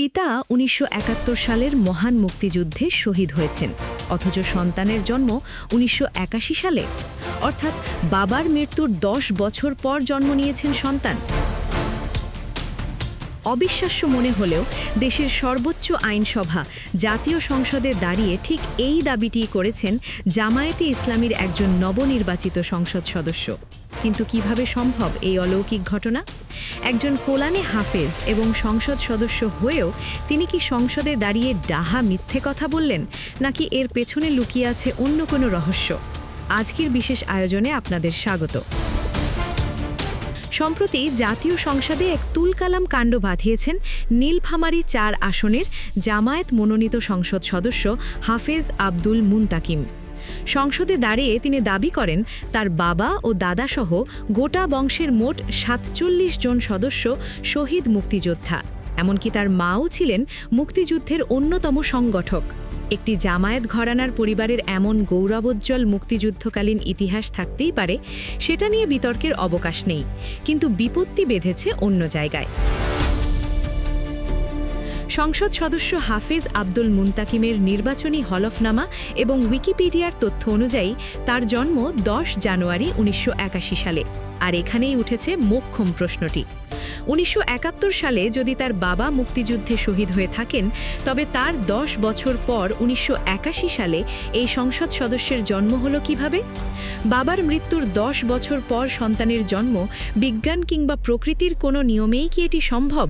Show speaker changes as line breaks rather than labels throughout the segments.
পিতা ১৯৭১ সালের মহান মুক্তিযুদ্ধে শহীদ হয়েছেন, অথচ সন্তানের জন্ম ১৯৮১ সালে, অর্থাৎ বাবার মৃত্যুর ১০ বছর পর জন্ম নিয়েছেন সন্তান। অবিশ্বাস্য মনে হলেও দেশের সর্বোচ্চ আইনসভা জাতীয় সংসদে দাঁড়িয়ে ঠিক এই দাবিটিই করেছেন জামায়াতে ইসলামীর একজন নবনির্বাচিত সংসদ সদস্য। কিন্তু কিভাবে সম্ভব এই অলৌকিক ঘটনা? একজন কোরআনে হাফেজ এবং সংসদ সদস্য হয়েও তিনি কি সংসদে দাঁড়িয়ে ডাহা মিথ্যে কথা বললেন, নাকি এর পেছনে লুকিয়ে আছে অন্য কোনো রহস্য? আজকের বিশেষ আয়োজনে আপনাদের স্বাগত। সম্প্রতি জাতীয় সংসদে এক তুলকালাম কাণ্ড বাঁধিয়েছেন নীলফামারী ৪ আসনের জামায়াত মনোনীত সংসদ সদস্য হাফেজ আব্দুল মুনতাকিম। সংসদে দাঁড়িয়ে তিনি দাবি করেন তার বাবা ও দাদাসহ গোটা বংশের মোট ৪৭ জন সদস্য শহীদ মুক্তিযোদ্ধা, এমনকি তার মাও ছিলেন মুক্তিযুদ্ধের অন্যতম সংগঠক। একটি জামায়াত ঘরানার পরিবারের এমন গৌরবোজ্জ্বল মুক্তিযুদ্ধকালীন ইতিহাস থাকতেই পারে, সেটা নিয়ে বিতর্কের অবকাশ নেই, কিন্তু বিপত্তি বেঁধেছে অন্য জায়গায়। সংসদ সদস্য হাফেজ আব্দুল মুনতাকিমের নির্বাচনী হলফনামা এবং উইকিপিডিয়ার তথ্য অনুযায়ী তার জন্ম ১০ জানুয়ারি ১৯৮১ সালে। আর এখানেই উঠেছে মোক্ষম প্রশ্নটি। ১৯৭১ সালে যদি তার বাবা মুক্তিযুদ্ধে শহীদ হয়ে থাকেন, তবে তার ১০ বছর পর ১৯৮১ সালে এই সংসদ সদস্যের জন্ম হলো কিভাবে? বাবার মৃত্যুর ১০ বছর পর সন্তানের জন্ম বিজ্ঞান কিংবা প্রকৃতির কোনো নিয়মেই কি এটি সম্ভব?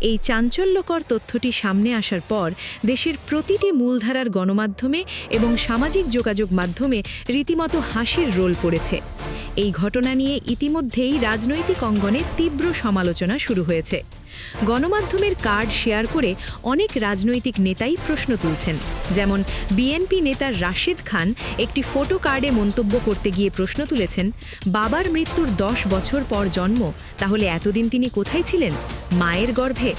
এই চাঞ্চল্যকর তথ্যটি সামনে আসার পর দেশের প্রতিটি মূলধারার গণমাধ্যমে এবং সামাজিক যোগাযোগ মাধ্যমে রীতিমতো হাসির রোল পড়েছে। এই ঘটনা নিয়ে ইতিমধ্যেই রাজনৈতিক অঙ্গনে তীব্র সমালোচনা শুরু হয়েছে। গণমাধ্যমের কার্ড শেয়ার করে অনেক রাজনৈতিক নেতাই প্রশ্ন তুলছেন, যেমন বিএনপি নেতা রাশেদ খান একটি ফটো কার্ডে মন্তব্য করতে গিয়ে প্রশ্ন তুলেছেন, বাবার মৃত্যুর ১০ বছর পর জন্ম, তাহলে এতদিন তিনি কোথায় ছিলেন? মায়ের গর্ভে?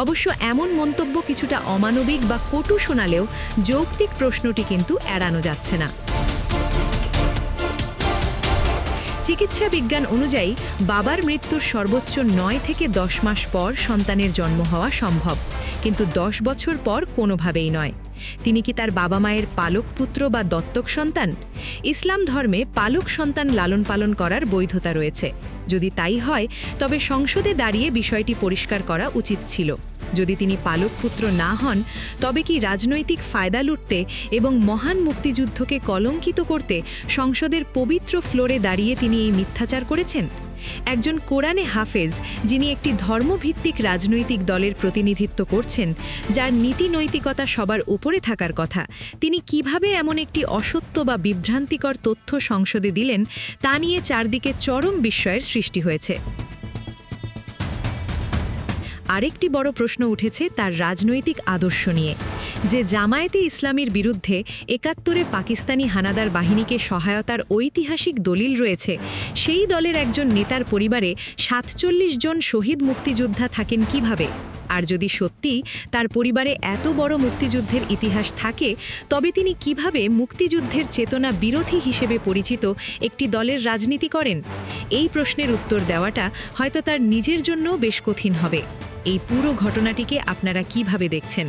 অবশ্য এমন মন্তব্য কিছুটা অমানবিক বা কটু শোনালেও যৌক্তিক প্রশ্নটি কিন্তু এড়ানো যাচ্ছে না। চিকিৎসা বিজ্ঞান অনুযায়ী বাবার মৃত্যুর সর্বোচ্চ ৯ থেকে ১০ মাস পর সন্তানের জন্ম হওয়া সম্ভব, কিন্তু ১০ বছর পর কোনোভাবেই নয়। তিনি কি তার বাবা মায়ের পালক পুত্র বা দত্তক সন্তান? ইসলাম ধর্মে পালক সন্তান লালন পালন করার বৈধতা রয়েছে। যদি তাই হয়, তবে সংসদে দাঁড়িয়ে বিষয়টি পরিষ্কার করা উচিত ছিল। যদি তিনি পালক পুত্র না হন, তবে কি রাজনৈতিক ফায়দা লুটতে এবং মহান মুক্তিযুদ্ধকে কলঙ্কিত করতে সংসদের পবিত্র ফ্লোরে দাঁড়িয়ে তিনি এই মিথ্যাচার করেছেন? একজন কোরআনে হাফেজ, যিনি একটি ধর্মভিত্তিক রাজনৈতিক দলের প্রতিনিধিত্ব করছেন, যার নীতি নৈতিকতা সবার উপরে থাকার কথা, তিনি কিভাবে এমন একটি অসত্য বা বিভ্রান্তিকর তথ্য সংসদে দিলেন, তা নিয়ে চারদিকে চরম বিস্ময়ের সৃষ্টি হয়েছে। আরেকটি বড় প্রশ্ন উঠেছে তার রাজনৈতিক আদর্শ নিয়ে। যে জামায়াতে ইসলামীর বিরুদ্ধে ৭১-এ পাকিস্তানি হানাদার বাহিনীকে সহায়তার ঐতিহাসিক দলিল রয়েছে, সেই দলের একজন নেতার পরিবারে ৪৭ জন শহীদ মুক্তিযোদ্ধা থাকেন কিভাবে? আর যদি সত্যি তার পরিবারে এত বড় মুক্তিযুদ্ধের ইতিহাস থাকে, তবে তিনি কিভাবে মুক্তিযুদ্ধের চেতনা বিরোধী হিসেবে পরিচিত একটি দলের রাজনীতি করেন? এই প্রশ্নের উত্তর দেওয়াটা হয়তো তার নিজের জন্যও বেশ কঠিন হবে। এই পুরো ঘটনাটিকে আপনারা কিভাবে দেখছেন?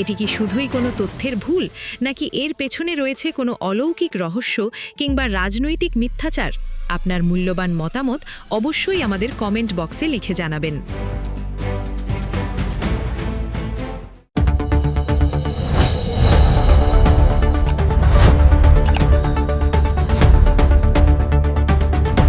এটি কি শুধুই কোনো তথ্যের ভুল, নাকি এর পেছনে রয়েছে কোনো অলৌকিক রহস্য কিংবা রাজনৈতিক মিথ্যাচার? আপনার মূল্যবান মতামত অবশ্যই আমাদের কমেন্ট বক্সে লিখে জানাবেন।